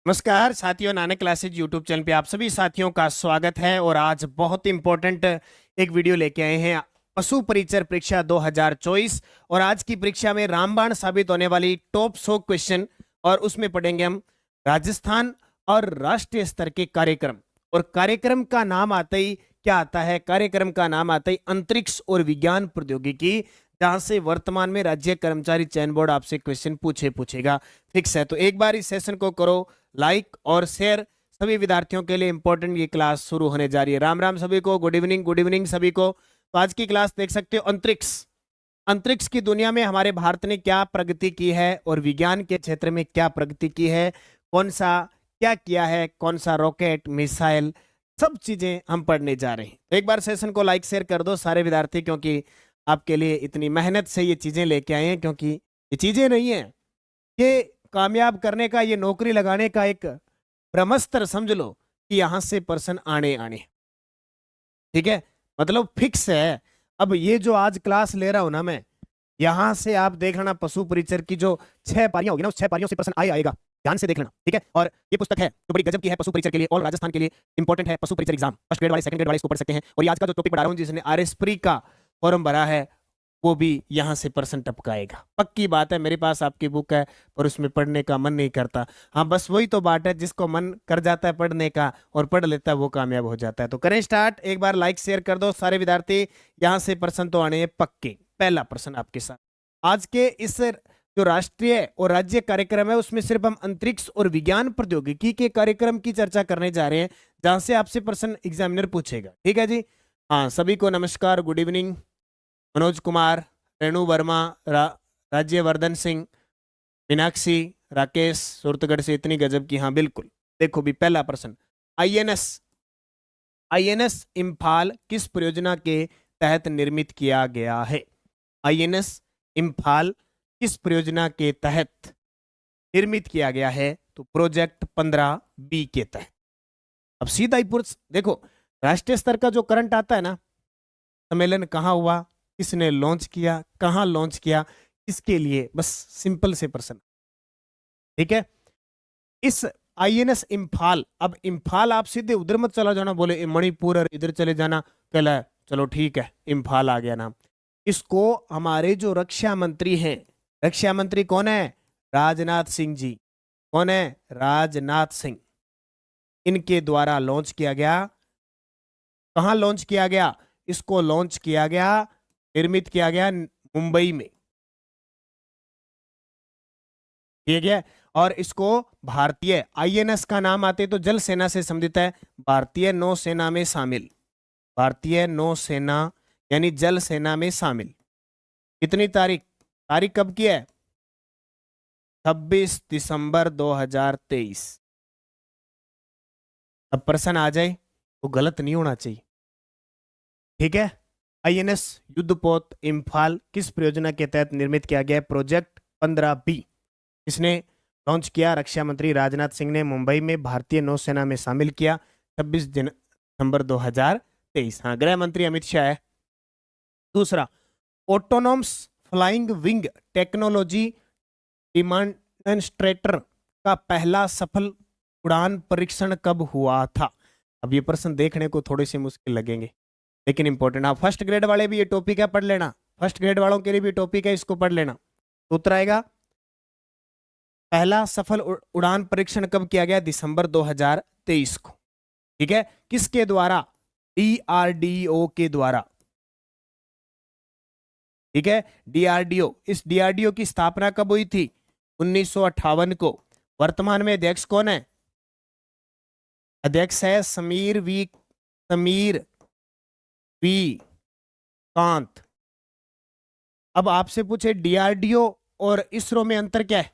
नमस्कार साथियों, Nanak classes YouTube channel पे आप सभी साथियों का स्वागत है। और आज बहुत इंपॉर्टेंट एक वीडियो लेके आए हैं, पशु परिचर परीक्षा 2024। और आज की परीक्षा में रामबाण साबित होने वाली टॉप 100 क्वेश्चन, और उसमें पढ़ेंगे हम राजस्थान और राष्ट्रीय स्तर के कार्यक्रम। और कार्यक्रम का नाम आते ही क्या आता है? कार्यक्रम का नाम आता ही अंतरिक्ष और विज्ञान प्रौद्योगिकी, जहां से वर्तमान में राज्य कर्मचारी चयन बोर्ड आपसे क्वेश्चन पूछेगा। फिक्स है। तो एक बार इस सेशन को करो लाइक और शेयर। सभी विद्यार्थियों के लिए इंपॉर्टेंट ये क्लास शुरू होने जा रही है। राम राम सभी को, गुड इवनिंग सभी को। तो आज की क्लास देख सकते हो, अंतरिक्ष। अंतरिक्ष की दुनिया में हमारे भारत ने क्या प्रगति की है और विज्ञान के क्षेत्र में क्या प्रगति की है, कौन सा क्या किया है, कौन सा रॉकेट, मिसाइल, सब चीजें हम पढ़ने जा रहे हैं। तो एक बार सेशन को लाइक शेयर कर दो सारे विद्यार्थी, क्योंकि आपके लिए इतनी मेहनत से ये चीजें लेके आए हैं। क्योंकि ये चीजें नहीं है, ये कामयाब करने का, ये नौकरी लगाने का एक ब्रह्मास्त्र समझ लो कि यहां से पर्सन आने आने, ठीक है, मतलब फिक्स है। अब ये जो आज क्लास ले रहा हूं ना मैं, यहां से आप देखना पशु परिचर की जो 6 पारियां होगी ना, उस 6 पारियों से पर्सन आएगा। ध्यान से देख लेना, ठीक है। और ये पुस्तक है जो बड़ी गजब की है पशु परिचर के लिए, और राजस्थान के लिए इंपॉर्टेंट है। पशु परिचर एग्जाम फर्स्ट ग्रेड वाले, सेकंड ग्रेड वाले इसको पढ़ सकते हैं। और ये आज का जो टॉपिक पढ़ा रहा हूं, जिसने आरएसप्री का फॉर्म भरा है, वो भी यहाँ से पर्सन टपकाएगा। पक्की बात है। मेरे पास आपकी बुक है पर उसमें पढ़ने का मन नहीं करता। हाँ, बस वही तो बात है, जिसको मन कर जाता है पढ़ने का और पढ़ लेता है वो कामयाब हो जाता है। तो करें स्टार्ट। एक बार लाइक शेयर कर दो सारे विद्यार्थी, यहाँ से पर्सन तो आने हैं पक्के। पहला प्रश्न आपके साथ आज के इस जो राष्ट्रीय और राज्य कार्यक्रम है, उसमें सिर्फ हम अंतरिक्ष और विज्ञान प्रौद्योगिकी के कार्यक्रम की चर्चा करने जा रहे हैं, जहां से आपसे प्रश्न एग्जामिनर पूछेगा। ठीक है जी। हाँ, सभी को नमस्कार, गुड इवनिंग। मनोज कुमार, रेणु वर्मा, राज्यवर्धन सिंह, मीनाक्षी, राकेश सुरतगढ़ से इतनी गजब की। हाँ बिल्कुल। देखो भी पहला प्रश्न, आईएनएस आईएनएस इम्फाल किस परियोजना के तहत निर्मित किया गया है? आईएनएस इम्फाल किस परियोजना के तहत निर्मित किया गया है? तो प्रोजेक्ट 15B के तहत। अब सीधा ही देखो, राष्ट्रीय स्तर का जो करंट आता है ना, सम्मेलन कहाँ हुआ, किसने लॉन्च किया, कहां लॉन्च किया, इसके लिए बस सिंपल से प्रश्न, ठीक है। इस आईएनएस इम्फाल, अब इम्फाल आप सीधे उधर मत चला जाना, बोले मणिपुर और इधर चले जाना, कहला चलो ठीक है इम्फाल आ गया नाम। इसको हमारे जो रक्षा मंत्री हैं, रक्षा मंत्री कौन है? राजनाथ सिंह जी। कौन है? राजनाथ सिंह। इनके द्वारा लॉन्च किया गया। कहां लॉन्च किया गया? इसको लॉन्च किया गया, निर्मित किया गया मुंबई में, ठीक है। और इसको भारतीय, आईएनएस का नाम आते तो जल सेना से संबंधित है, भारतीय नौसेना में शामिल, भारतीय नौसेना यानी जल सेना में शामिल। कितनी तारीख? तारीख कब की है? 26 दिसंबर 2023। अब प्रश्न आ जाए तो गलत नहीं होना चाहिए, ठीक है। आईएनएस युद्धपोत इम्फाल किस परियोजना के तहत निर्मित किया गया? Project 15B। इसने लॉन्च किया रक्षा मंत्री राजनाथ सिंह ने, मुंबई में भारतीय नौसेना में शामिल किया 26 दिसंबर 2023। हाँ, गृह मंत्री अमित शाह है। दूसरा, autonomous flying wing technology demonstrator का पहला सफल उड़ान परीक्षण कब हुआ था? अब ये प्रश्न देखने को थोड़े से मुश्किल लगेंगे, लेकिन इंपॉर्टेंट। आप फर्स्ट ग्रेड वाले भी ये टॉपिक है, पढ़ लेना। फर्स्ट ग्रेड वालों के लिए भी टॉपिक है, इसको पढ़ लेना। तो उत्तर आएगा, पहला सफल उड़ान परीक्षण कब किया गया? दिसंबर 2023 को, ठीक है। किसके द्वारा? डीआरडीओ के द्वारा, ठीक है, डीआरडीओ। इस डीआरडीओ की स्थापना कब हुई थी? 1958 को। वर्तमान में अध्यक्ष कौन है? अध्यक्ष है समीर वी कांत। अब आपसे पूछे डीआरडीओ और इसरो में अंतर क्या है?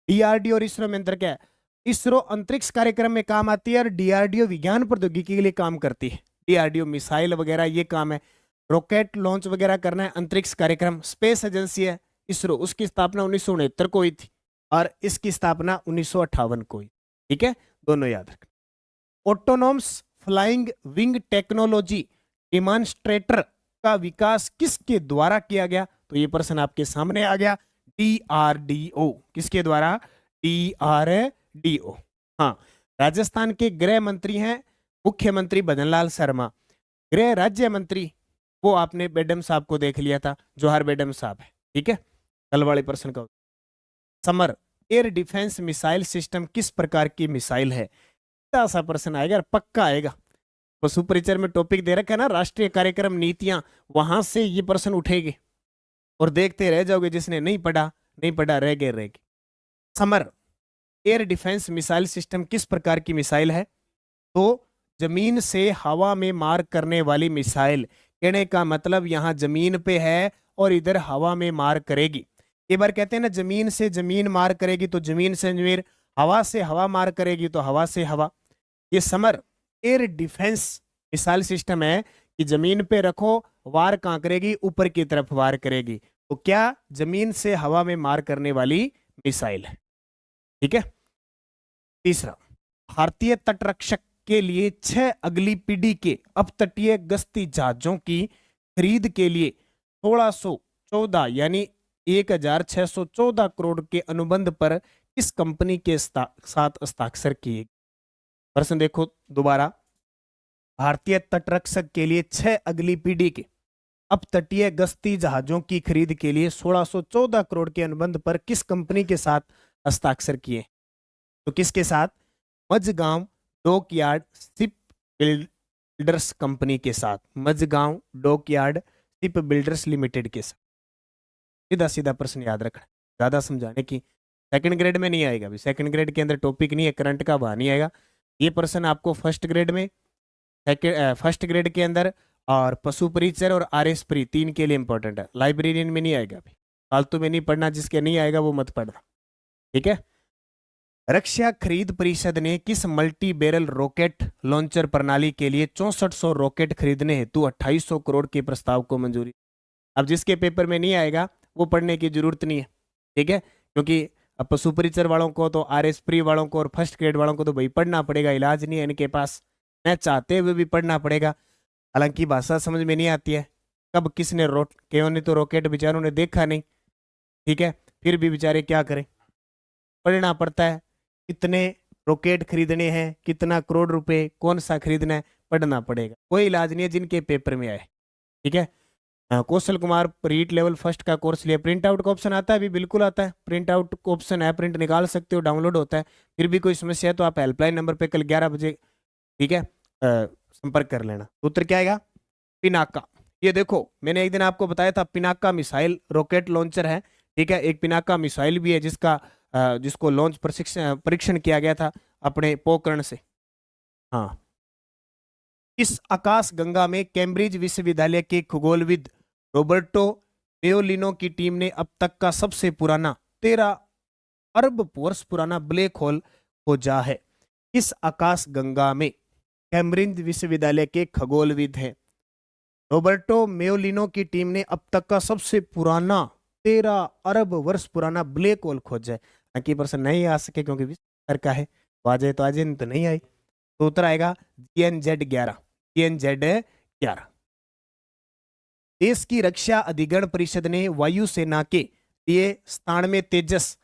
डीआरडीओ और इसरो में अंतर क्या है? इसरो अंतरिक्ष कार्यक्रम में काम आती है और डीआरडीओ विज्ञान प्रौद्योगिकी के लिए काम करती है। डीआरडीओ मिसाइल वगैरह ये काम है, रॉकेट लॉन्च वगैरह करना है। अंतरिक्ष कार्यक्रम स्पेस एजेंसी है इसरो, उसकी स्थापना 1969 को हुई थी और इसकी स्थापना 1958 को हुई, ठीक है। दोनों याद रखना। Autonomous flying wing technology demonstrator का विकास किसके द्वारा किया गया? तो ये प्रश्न आपके सामने आ गया, डीआरडीओ। किसके द्वारा? DRDO DO। हाँ, राजस्थान के गृह मंत्री हैं मुख्यमंत्री भजनलाल शर्मा। गृह राज्य मंत्री वो आपने बेडम साहब को देख लिया था, जवाहर बेडम साहब है। ठीक है, कल वाले प्रश्न का summer air defence missile system किस प्रकार की मिसाइल है? सा प्रश्न आएगा और पक्का आएगा। पशु परिचर में टॉपिक दे रखा है ना, राष्ट्रीय कार्यक्रम नीतियां, वहां से ये प्रश्न उठेगे और देखते रह जाओगे। जिसने नहीं पढ़ा रह गए। Summer air defence missile system किस प्रकार की मिसाइल है? तो जमीन से हवा में मार करने वाली मिसाइल। कहने का मतलब यहां जमीन पे है और इधर हवा में मार करेगी। एक बार कहते हैं ना, जमीन से जमीन मार करेगी तो जमीन से जमीन, हवा से हवा मार करेगी तो हवा से हवा। ये summer air defence missile system है कि जमीन पे रखो, वार कहां करेगी? ऊपर की तरफ वार करेगी। तो क्या जमीन से हवा में मार करने वाली मिसाइल है। ठीक है। तीसरा, भारतीय तटरक्षक के लिए 6 अगली पीढ़ी के अपतटीय गश्ती जहाजों की खरीद के लिए 1614 यानी 1614 करोड़ के अनुबंध पर किस कंपनी के साथ हस्ताक्षर किए? प्रश्न देखो दोबारा। भारतीय तटरक्षक के लिए 6 अगली पीढ़ी के अपतटीय गश्ती जहाजों की खरीद के लिए 1614 करोड़ के अनुबंध पर किस कंपनी के साथ हस्ताक्षर किए? तो किसके साथ? Mazagon dockyard ship builders company के साथ, Mazagon dockyard ship builders limited के साथ। सीधा सीधा प्रश्न याद रखना, ज्यादा समझाने की सेकंड ग्रेड में नहीं आएगा। भी सेकंड ग्रेड के अंदर टॉपिक नहीं है, करंट का वहां नहीं आएगा। ये प्रश्न आपको फर्स्ट ग्रेड में, फर्स्ट ग्रेड के अंदर और पशु परिचर और RS प्री 3 के लिए इंपॉर्टेंट है। लाइब्रेरियन में नहीं आएगा। अभी फालतू में नहीं पढ़ना, जिसके नहीं आएगा वो मत पढ़ना। ठीक है। रक्षा खरीद परिषद ने किस मल्टी बैरल रॉकेट लॉन्चर प्रणाली के लिए 6400 रॉकेट खरीदने हेतु 2800 करोड़ के प्रस्ताव को मंजूरी? अब जिसके पेपर में नहीं आएगा वो पढ़ने की जरूरत नहीं है। ठीक है, क्योंकि अब पशु परिचर वालों को तो, RS प्री वालों को और फर्स्ट ग्रेड वालों को तो भाई पढ़ना पड़ेगा, इलाज नहीं है इनके पास, न चाहते हुए भी पढ़ना पड़ेगा। हालांकि भाषा समझ में नहीं आती है, कब किसने क्यों नहीं तो रॉकेट बेचारों ने देखा नहीं। ठीक है, फिर भी बेचारे क्या करें, पढ़ना पड़ता है। कितने रॉकेट खरीदने हैं, कितना करोड़ रुपए, कौन सा खरीदना है, पढ़ना पड़ेगा। कोई इलाज नहीं है जिनके पेपर में आए। ठीक है। कौशल कुमार रीट लेवल फर्स्ट का कोर्स लिया, प्रिंट आउट का ऑप्शन आता है? अभी बिल्कुल आता है, प्रिंट आउट का ऑप्शन है, प्रिंट निकाल सकते हो, डाउनलोड होता है। फिर भी कोई समस्या है तो आप हेल्पलाइन नंबर पे कल 11 बजे, ठीक है, संपर्क कर लेना। उत्तर क्या आएगा? पिनाका। ये देखो, मैंने एक दिन आपको बताया था पिनाका मिसाइल रॉकेट लॉन्चर है। ठीक है, एक पिनाका मिसाइल भी है जिसको लॉन्च परीक्षण किया गया था अपने पोखरण से। हाँ, इस आकाश गंगा में कैम्ब्रिज विश्वविद्यालय के खगोलविद रोबर्टो मेयोलिनो की टीम ने अब तक का सबसे पुराना 13 अरब वर्ष पुराना ब्लैक होल खोजा है। इस आकाश गंगा में कैम्ब्रिज विश्वविद्यालय के खगोलविद हैं रोबर्टो मेयोलिनो की टीम ने अब तक का सबसे पुराना 13 अरब वर्ष पुराना ब्लैक होल खोजा है। बाकी प्रश्न नहीं आ सके क्योंकि विस्तार का है, तो आ जाए तो आ जाए, नहीं तो नहीं आई। तो उत्तर आएगा GNZ 11। GNZ 11। देश की रक्षा अधिग्रहण परिषद ने वायुसेना के लिए 97 तेजस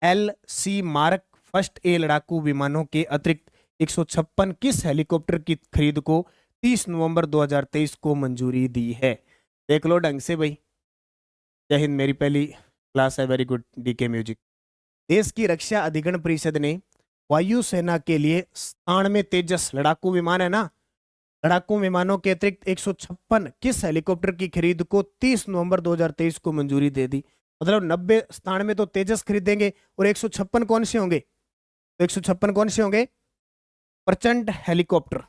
LC मार्क फर्स्ट ए लड़ाकू विमानों के अतिरिक्त 156 किस हेलीकॉप्टर की खरीद को 30 नवंबर 2023 को मंजूरी दी है? देख लो ढंग से भाई। जय हिंद, मेरी पहली क्लास है, वेरी गुड DK म्यूजिक। देश की रक्षा अधिग्रहण परिषद ने वायुसेना के लिए 97 तेजस लड़ाकू विमान है ना, लड़ाकू विमानों के अतिरिक्त 156 किस हेलीकॉप्टर की खरीद को 30 नवंबर 2023 को मंजूरी दे दी। मतलब 97 तो तेजस खरीदेंगे और 156 कौन से होंगे? तो 156 कौन से होंगे? प्रचंड हेलीकॉप्टर,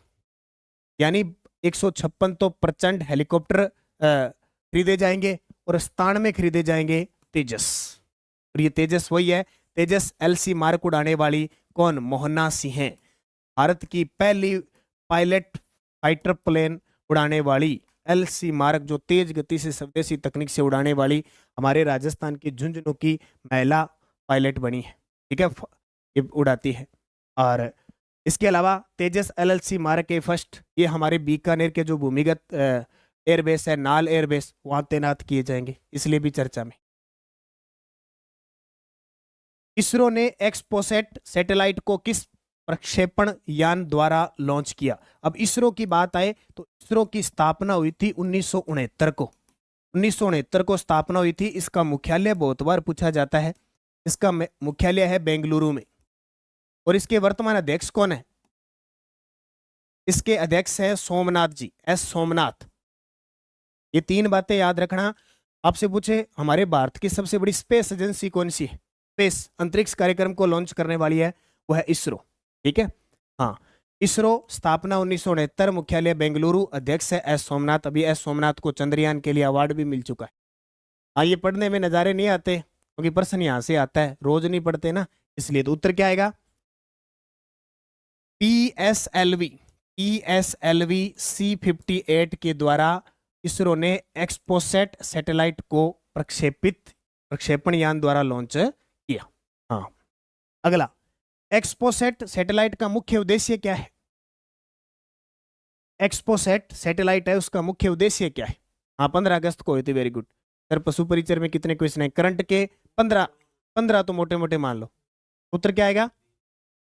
यानी 156 तो प्रचंड हेलीकॉप्टर खरीदे जाएंगे और 97 खरीदे जाएंगे तेजस। और ये तेजस वही है, तेजस LC मार्क उड़ाने वाली कौन? मोहना सिंह है। भारत की पहली पायलट फाइटर प्लेन उड़ाने वाली LC मार्क, जो तेज गति से स्वदेशी तकनीक से उड़ाने वाली हमारे राजस्थान की झुंझुनू की महिला पायलट बनी है। ठीक है, ये उड़ाती है। और इसके अलावा तेजस LLC मार्क के फर्स्ट ये हमारे बीकानेर के जो भूमिगत एयरबेस है, नाल एयरबेस, वहां तैनात किए जाएंगे, इसलिए भी चर्चा में। इसरो ने एक्सपोसैट सैटेलाइट को किस प्रक्षेपण यान द्वारा लॉन्च किया? अब इसरो की बात आए तो इसरो की स्थापना हुई थी 1969 को। 1969 को स्थापना हुई थी। इसका मुख्यालय बहुत बार पूछा जाता है। इसका मुख्यालय है बेंगलुरु में। और इसके वर्तमान अध्यक्ष कौन है? इसके अध्यक्ष है सोमनाथ जी, एस सोमनाथ। ये 3 बातें याद रखना। आपसे पूछे हमारे भारत की सबसे बड़ी स्पेस एजेंसी कौन सी है? स्पेस अंतरिक्ष कार्यक्रम को लॉन्च करने वाली है, वो है इसरो। ठीक है, हाँ। इसरो स्थापना 1969, मुख्यालय बेंगलुरु, अध्यक्ष है एस सोमनाथ। अभी एस सोमनाथ को चंद्रयान के लिए अवार्ड भी मिल चुका है। हाँ, ये पढ़ने में नज़ारे नहीं आते क्योंकि प्रश्न यहाँ से आता है, रोज नहीं पढ़ते ना, इसलिए। तो उत्तर क्या आएगा? PSLV C-58 के द्वारा इसरो ने एक्सपोसैट सैटेलाइट को प्रक्षेपण यान द्वारा लॉन्च किया। हाँ, अगला, एक्सपोसैट सैटेलाइट का मुख्य उद्देश्य क्या है? एक्सपोसैट सैटेलाइट है, उसका मुख्य उद्देश्य क्या है? हाँ, 15 अगस्त को हुई थी। Very good sir. पशु परिचर में कितने क्वेश्चन है? करंट के 15 तो मोटे मोटे मान लो। उत्तर क्या आएगा?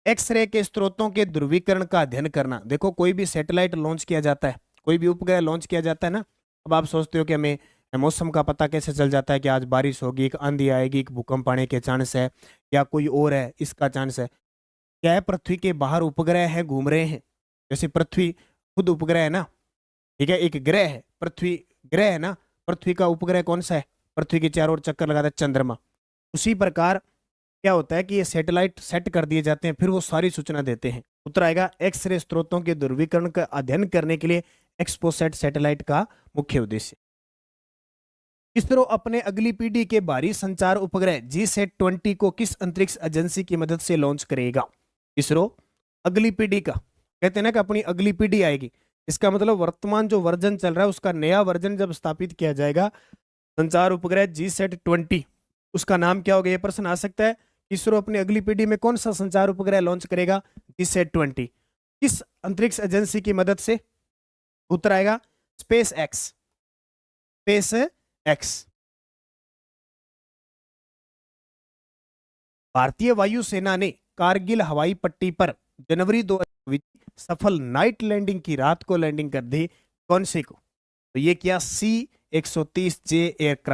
एक्सरे के स्रोतों के ध्रुवीकरण का अध्ययन करना। देखो, कोई भी सैटेलाइट लॉन्च किया जाता है, कोई भी उपग्रह लॉन्च किया जाता है ना, अब आप सोचते हो कि हमें मौसम का पता कैसे चल जाता है कि आज बारिश होगी, एक आंधी आएगी, एक भूकंप आने के चांस है, या कोई और है इसका चांस है। क्या है? पृथ्वी के बाहर उपग्रह है, घूम रहे हैं। जैसे पृथ्वी खुद उपग्रह है ना, ठीक है, एक ग्रह है, पृथ्वी ग्रह है ना। पृथ्वी का उपग्रह कौन सा है? पृथ्वी के चारों ओर चक्कर लगाता है चंद्रमा। उसी प्रकार क्या होता है कि ये सैटेलाइट सेट कर दिए जाते हैं, फिर वो सारी सूचना देते हैं। उत्तर आएगा एक्सरे स्रोतों के ध्रुवीकरण का अध्ययन करने के लिए एक्सपोसैट सैटेलाइट का मुख्य उद्देश्य। इसरो अपने अगली पीढ़ी के भारी संचार उपग्रह GSAT-20 को किस अंतरिक्ष एजेंसी की मदद से लॉन्च करेगा? इसरो अगली पीढ़ी का, कहते हैं ना कि अपनी अगली पीढ़ी आएगी, इसका मतलब वर्तमान जो वर्जन चल रहा है उसका नया वर्जन जब स्थापित किया जाएगा, संचार उपग्रह GSAT-20, उसका नाम क्या होगा? ये प्रश्न आ सकता है। इसरो अपनी अगली पीढ़ी में कौन सा संचार उपग्रह लॉन्च करेगा? GSAT-20। किस अंतरिक्ष एजेंसी की मदद से? उत्तर आएगा स्पेस एक्स। भारतीय वायुसेना ने कारगिल हवाई पट्टी पर जनवरी 2024 सफल नाइट लैंडिंग की रात को लैंडिंग कर दी। कौन से को? तो ये किया C-130J एयरक्राफ्ट।